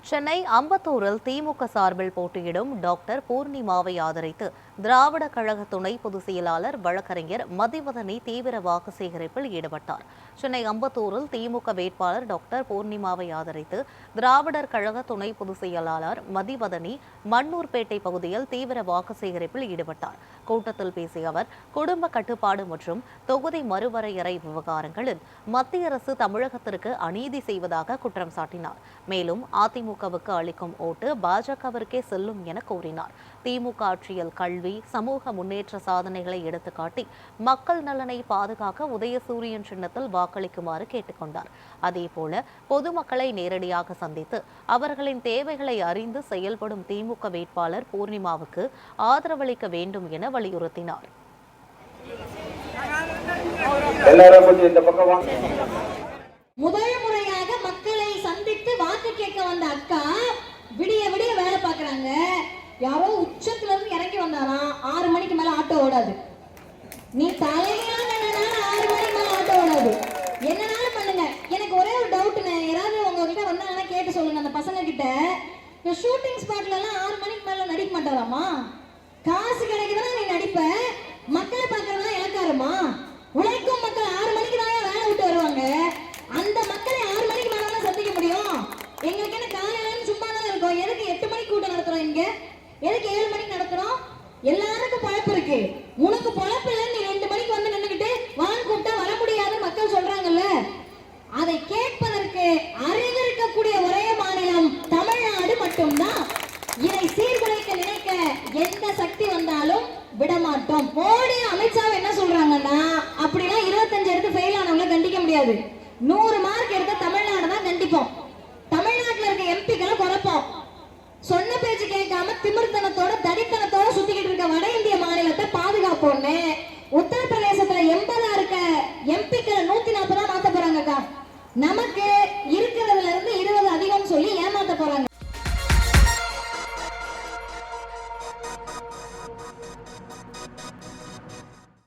சென்னை அம்பத்தூரில் திமுக சார்பில் போட்டியிடும் டாக்டர் பூர்ணிமாவை ஆதரித்து திராவிட கழக துணை பொதுச் செயலாளர் வழக்கறிஞர் மதிவதனி தீவிர வாக்கு சேகரிப்பில் ஈடுபட்டார். சென்னை அம்பத்தூரில் திமுக வேட்பாளர் டாக்டர் பூர்ணிமாவை ஆதரித்து திராவிடர் கழக துணை பொதுச் செயலாளர் மதிவதனி மண்ணூர்பேட்டை பகுதியில் தீவிர வாக்கு சேகரிப்பில் ஈடுபட்டார். கூட்டத்தில் பேசிய அவர், குடும்ப கட்டுப்பாடு மற்றும் தொகுதி மறுவரையறை விவகாரங்களில் மத்திய அரசு தமிழகத்திற்கு அநீதி செய்வதாக குற்றம் சாட்டினார். மேலும் அதிமுகவுக்கு அளிக்கும் ஓட்டு பாஜகவிற்கே செல்லும் என கூறினார். திமுக ஆட்சியில் கல்வி, சமூக முன்னேற்ற சாதனைகளை எடுத்துக்காட்டி மக்கள் நலனை பாதுகாக்க உதயசூரியன் சின்னத்தில் வாக்களிக்குமாறு கேட்டுக்கொண்டார். அதேபோல பொதுமக்களை நேரடியாக சந்தித்து அவர்களின் தேவைகளை அறிந்து செயல்படும் திமுக வேட்பாளர் பூர்ணிமாவுக்கு ஆதரவளிக்க வேண்டும் என வலியுறுத்தினார். முதல் முறையாக மக்களை சந்தித்து வாக்கு கேட்க வந்த அக்கா விடிய விடிய வேலை பார்க்கறாங்க. யாரோ உச்சத்துல இருந்து இறங்கி வந்தாராம். 6 மணிக்கு மேல ஆட்டோ ஓடாது. நீ தலையான 6 மணிக்கு மேல ஆட்டோ ஓடாது. என்னனாலும் பண்ணுங்க. எனக்கு ஒரே ஒரு டவுட்னு, யாராவது உங்ககிட்ட வந்தாங்கன்னா கேட்டு சொல்லுங்க. அந்த பசங்க கிட்ட ஷூட்டிங் ஸ்பாட்ல எல்லாம் 6 மணிக்கு மேல நடிக்க மாட்டாராமா? காசு கிடைக்குதுன்னா நீ நடிப்ப, மக்களை பார்க்கறதா இலக்காரமா? உழைக்கும் மக்கள் 6 மணிக்கு தான் வேலை விட்டு வருவாங்க. அந்த மக்களை 6 மணிக்கு மேல சந்திக்க முடியும். எங்களுக்கு என்ன காலையில சும்மா தான் இருக்கும். எதுக்கு 8 மணிக்கு கூட்டம் நடத்துறோம்? இங்க எதுக்கு 7 மணிக்கு நடத்துறோம்? எல்லாருக்கும் பழப்பு இருக்கு. உனக்கு பழப்பு இல்லை, நீ 2 மணிக்கு வந்து நின்னுகிட்டு வான் கூப்பிட்டா வர முடியாது மக்கள் சொல்றாங்கல்ல. அதை கேட்பதற்கு அறிவு இருக்கக்கூடிய ஒரே மாநிலம் தமிழ்நாடு மட்டும்தான். இதை சீர்குலைக்க நினைக்க எந்த சக்தி வந்தாலும் விடமாட்டோம். மோடி, அமித்ஷா என்ன சொல்றாங்கன்னா, அப்படிலாம் 25 எடுத்து ஃபெயில் ஆனவங்களை கண்டிக்க முடியாது. 100 மார்க் எடுத்த தமிழ்நாடு தான் கண்டிப்போம். தமிழ்நாட்டில் இருக்க எம்பிக்களை குறைப்போம். சொன்ன பேச்சு கேட்காம திமிர்த்தனத்தோட தடித்தனத்தோட சுத்திக்கிட்டு இருக்க வட இந்திய மாநிலத்தை பாதுகாப்போன்னு உத்தரப்பிரதேசத்துல 80 இருக்க எம்பிக்களை 140 மாத்த போறாங்கக்கா. நமக்கு